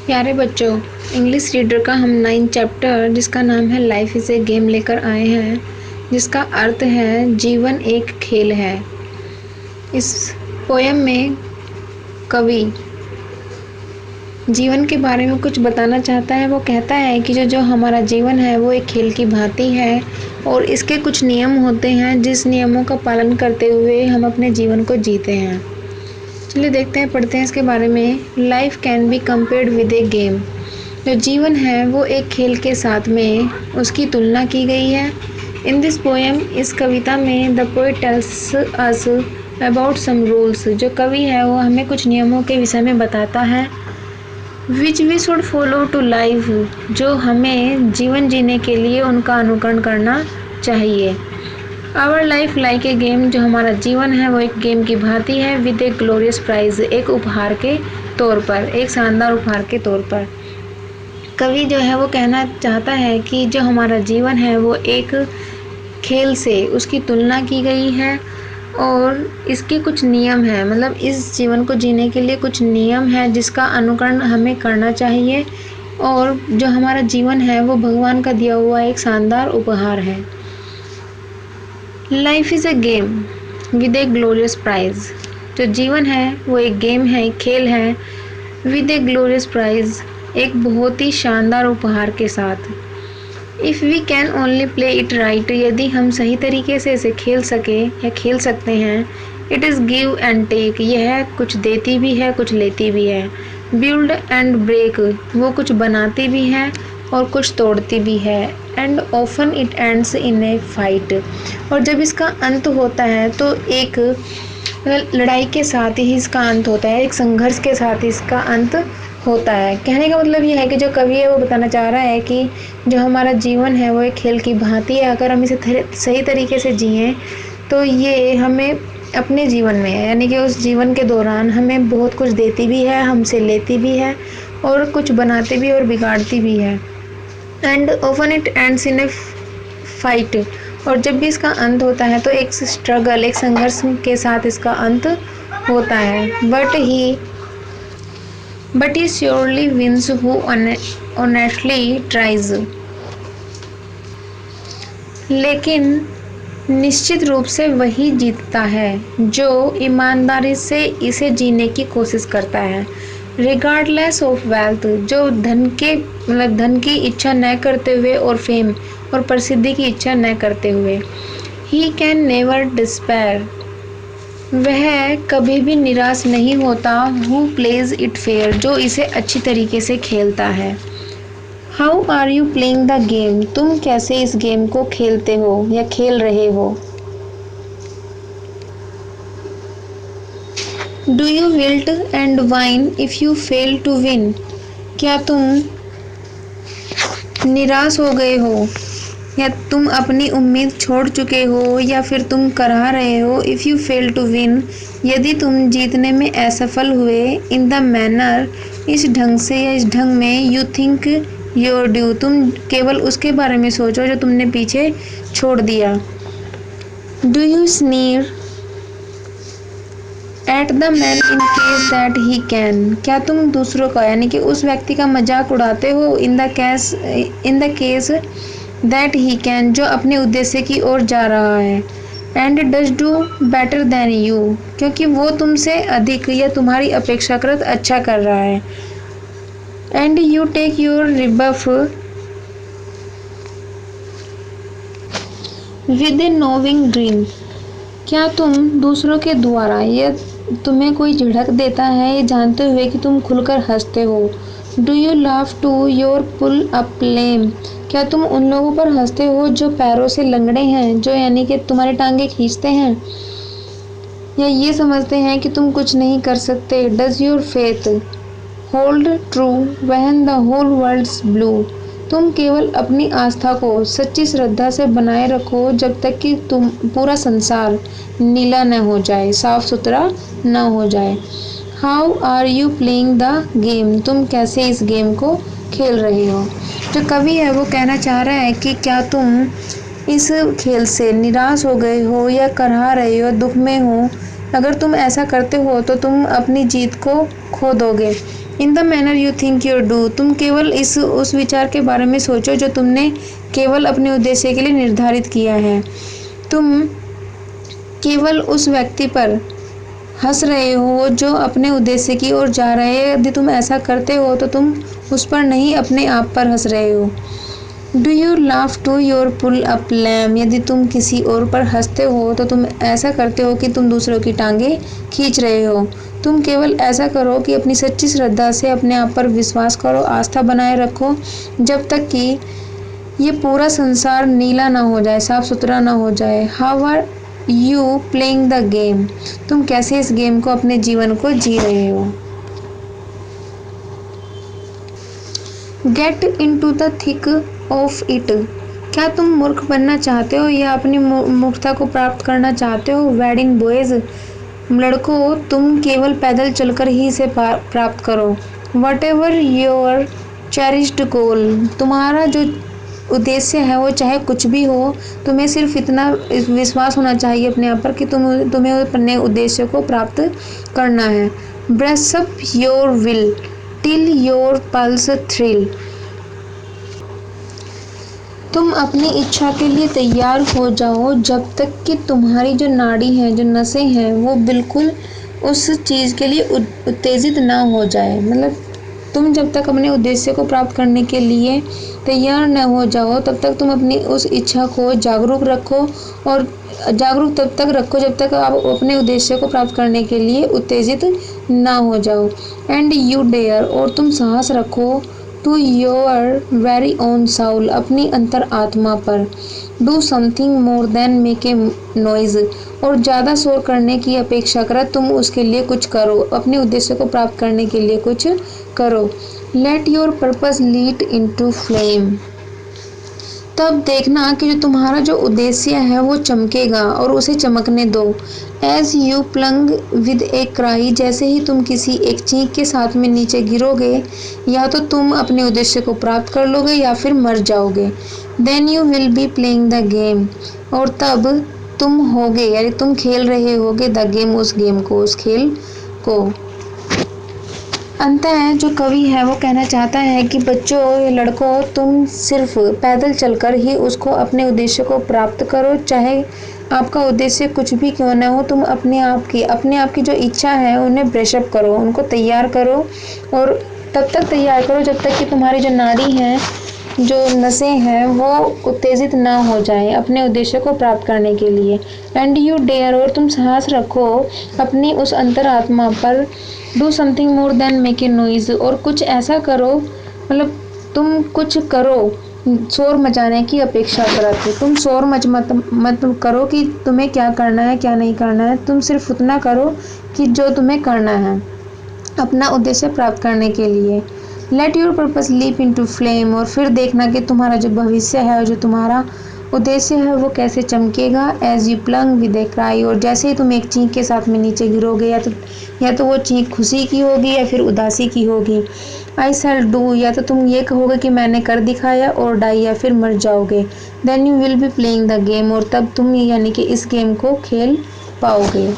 प्यारे बच्चों, English reader का हम 9 चैप्टर जिसका नाम है लाइफ इज़ ए गेम लेकर आए हैं, जिसका अर्थ है जीवन एक खेल है। इस पोयम में कवि जीवन के बारे में कुछ बताना चाहता है। वो कहता है कि जो हमारा जीवन है वो एक खेल की भांति है और इसके कुछ नियम होते हैं जिस नियमों का पालन करते हुए हम अपने जीवन को जीते हैं। चलिए देखते हैं, पढ़ते हैं इसके बारे में। Life can be compared with A game. जो जीवन है वो एक खेल के साथ में उसकी तुलना की गई है। इन दिस पोएम, इस कविता में the poet tells us about some rules. जो कवि है वो हमें कुछ नियमों के विषय में बताता है। Which we should follow to life. जो हमें जीवन जीने के लिए उनका अनुकरण करना चाहिए। Our life like a game. जो हमारा जीवन है वो एक गेम की भांति है। With a glorious prize. एक उपहार के तौर पर, एक शानदार उपहार के तौर पर। कवि जो है वो कहना चाहता है कि जो हमारा जीवन है वो एक खेल से उसकी तुलना की गई है और इसके कुछ नियम हैं। मतलब इस जीवन को जीने के लिए कुछ नियम है जिसका अनुकरण हमें करना चाहिए और जो हमारा जीवन है वो भगवान का दिया हुआ एक शानदार उपहार है। Life is a game with a glorious prize. जो जीवन है वो एक गेम है, एक खेल है। विद ए ग्लोरियस प्राइज, एक बहुत ही शानदार उपहार के साथ। If we can only play it right. यदि हम सही तरीके से इसे खेल सके या खेल सकते हैं। It is give and take. यह कुछ देती भी है, कुछ लेती भी है। बिल्ड एंड ब्रेक, वो कुछ बनाती भी है और कुछ तोड़ती भी है। And often it ends in A fight. और जब इसका अंत होता है तो एक लड़ाई के साथ ही इसका अंत होता है, एक संघर्ष के साथ इसका अंत होता है। कहने का मतलब ये है कि जो कवि है वो बताना चाह रहा है कि जो हमारा जीवन है वो एक खेल की भांति है। अगर हम इसे सही तरीके से जिएं तो ये हमें अपने जीवन में, यानी कि उस जीवन के दौरान हमें बहुत कुछ देती भी है, हमसे लेती भी है और कुछ बनाती भी और बिगाड़ती भी है। And often it ends in A fight. और जब भी इसका अंत होता है तो एक स्ट्रगल, एक संघर्ष के साथ इसका अंत होता है। But he surely wins who honestly tries. लेकिन निश्चित रूप से वही जीतता है जो ईमानदारी से इसे जीने की कोशिश करता है। रिगार्डलेस ऑफ वेल्थ, जो धन की इच्छा न करते हुए और फेम और प्रसिद्धि की इच्छा न करते हुए। He can never despair. वह कभी भी निराश नहीं होता। हु प्लेज इट फेयर, जो इसे अच्छी तरीके से खेलता है। How are you playing the game. तुम कैसे इस गेम को खेलते हो या खेल रहे हो। Do you wilt and whine if you fail to win. क्या तुम निराश हो गए हो या तुम अपनी उम्मीद छोड़ चुके हो या फिर तुम करा रहे हो। If you fail to win, यदि तुम जीतने में असफल हुए। इन द मैनर, इस ढंग से या इस ढंग में। यू थिंक योर ड्यू, तुम केवल उसके बारे में सोचो जो तुमने पीछे छोड़ दिया। Do you sneer at the man in case that he can. क्या तुम दूसरों का, यानी कि उस व्यक्ति का मजाक उड़ाते हो। In the case that he can, जो अपने उद्देश्य की ओर जा रहा है। And does do better than you, क्योंकि वो तुमसे अधिक या तुम्हारी अपेक्षाकृत अच्छा कर रहा है। And you take your rebuff with a knowing dream. क्या तुम दूसरों के द्वारा या तुम्हें कोई झिड़क देता है ये जानते हुए कि तुम खुलकर हंसते हो। Do you laugh to your pull up lame. क्या तुम उन लोगों पर हंसते हो जो पैरों से लंगड़े हैं, जो यानी कि तुम्हारी टांगे खींचते हैं या ये समझते हैं कि तुम कुछ नहीं कर सकते। Does your faith hold true when the whole world's blue. तुम केवल अपनी आस्था को सच्ची श्रद्धा से बनाए रखो जब तक कि तुम पूरा संसार नीला न हो जाए, साफ सुथरा न हो जाए। How are you playing the game. तुम कैसे इस गेम को खेल रहे हो। जो कवि है वो कहना चाह रहा है कि क्या तुम इस खेल से निराश हो गए हो या करहा रहे हो, दुख में हो। अगर तुम ऐसा करते हो तो तुम अपनी जीत को खो दोगे। In the manner you think you do, तुम केवल उस विचार के बारे में सोचो जो तुमने केवल अपने उद्देश्य के लिए निर्धारित किया है। तुम केवल उस व्यक्ति पर हंस रहे हो जो अपने उद्देश्य की ओर जा रहे हैं। यदि तुम ऐसा करते हो तो तुम उस पर नहीं, अपने आप पर हंस रहे हो। Do you laugh to your pull up lamb, यदि तुम किसी और पर हंसते हो तो तुम ऐसा करते हो कि तुम दूसरों की टांगें खींच रहे हो। तुम केवल ऐसा करो कि अपनी सच्ची श्रद्धा से अपने आप पर विश्वास करो, आस्था बनाए रखो, जब तक कि ये पूरा संसार नीला ना हो जाए, साफ सुथरा ना हो जाए। How are you playing the game, तुम कैसे इस गेम को, अपने जीवन को जी रहे हो। Get into the thick of it, क्या तुम मूर्ख बनना चाहते हो या अपनी मूर्खता को प्राप्त करना चाहते हो। वेडिंग बॉयज, लड़कों, तुम केवल पैदल चलकर ही इसे प्राप्त करो। वट एवर योर चेरिश्ड गोल, तुम्हारा जो उद्देश्य है वो चाहे कुछ भी हो, तुम्हें सिर्फ इतना विश्वास होना चाहिए अपने आप पर कि तुम्हें अपने उद्देश्य को प्राप्त करना है। Brush up your will till your pulse thrill, तुम अपनी इच्छा के लिए तैयार हो जाओ जब तक कि तुम्हारी जो नाड़ी है, जो नसें हैं, वो बिल्कुल उस चीज़ के लिए उत्तेजित ना हो जाए। मतलब तुम जब तक अपने उद्देश्य को प्राप्त करने के लिए तैयार न हो जाओ तब तक तुम अपनी उस इच्छा को जागरूक रखो, और जागरूक तब तक रखो जब तक आप अपने उद्देश्य को प्राप्त करने के लिए उत्तेजित ना हो जाओ। एंड यू डेयर, और तुम साहस रखो, to your very own soul, अपनी अंतर आत्मा पर। Do something more than make a noise, और ज़्यादा शोर करने की अपेक्षा कर तुम उसके लिए कुछ करो, अपने उद्देश्य को प्राप्त करने के लिए कुछ करो। Late your purpose lead into flame, तब देखना कि जो तुम्हारा जो उद्देश्य है वो चमकेगा, और उसे चमकने दो। As you plunge with a cry, जैसे ही तुम किसी एक चीख के साथ में नीचे गिरोगे, या तो तुम अपने उद्देश्य को प्राप्त कर लोगे या फिर मर जाओगे। Then you will be playing the game, और तब तुम होगे, यानी तुम खेल रहे होगे द गेम, उस गेम को, उस खेल को। अंततः जो कवि है वो कहना चाहता है कि बच्चों या लड़कों, तुम सिर्फ पैदल चलकर ही उसको, अपने उद्देश्य को प्राप्त करो, चाहे आपका उद्देश्य कुछ भी क्यों ना हो। तुम अपने आप की जो इच्छा है उन्हें ब्रशअप करो, उनको तैयार करो, और तब तक तैयार करो जब तक कि तुम्हारी जो नाड़ी है, जो नसें हैं, वो उत्तेजित ना हो जाए अपने उद्देश्य को प्राप्त करने के लिए। एंड यू डेयर, और तुम साहस रखो अपनी उस अंतरात्मा पर। Do something more than make a noise, और कुछ ऐसा करो, मतलब तुम कुछ करो शोर मचाने की अपेक्षा करते। तुम शोर मत करो कि तुम्हें क्या करना है क्या नहीं करना है, तुम सिर्फ उतना करो कि जो तुम्हें करना है अपना उद्देश्य प्राप्त करने के लिए। Let your purpose leap into flame, और फिर देखना कि तुम्हारा जो भविष्य है और जो तुम्हारा उद्देश्य है वो कैसे चमकेगा। As you plunge with a cry, और जैसे ही तुम एक चीख के साथ में नीचे गिरोगे, या तो वो चीख खुशी की होगी या फिर उदासी की होगी। आई शैल डू, या तो तुम ये कहोगे कि मैंने कर दिखाया, और डाई, या फिर मर जाओगे। Then you will be playing the game, और तब तुम यानी कि इस गेम को खेल पाओगे।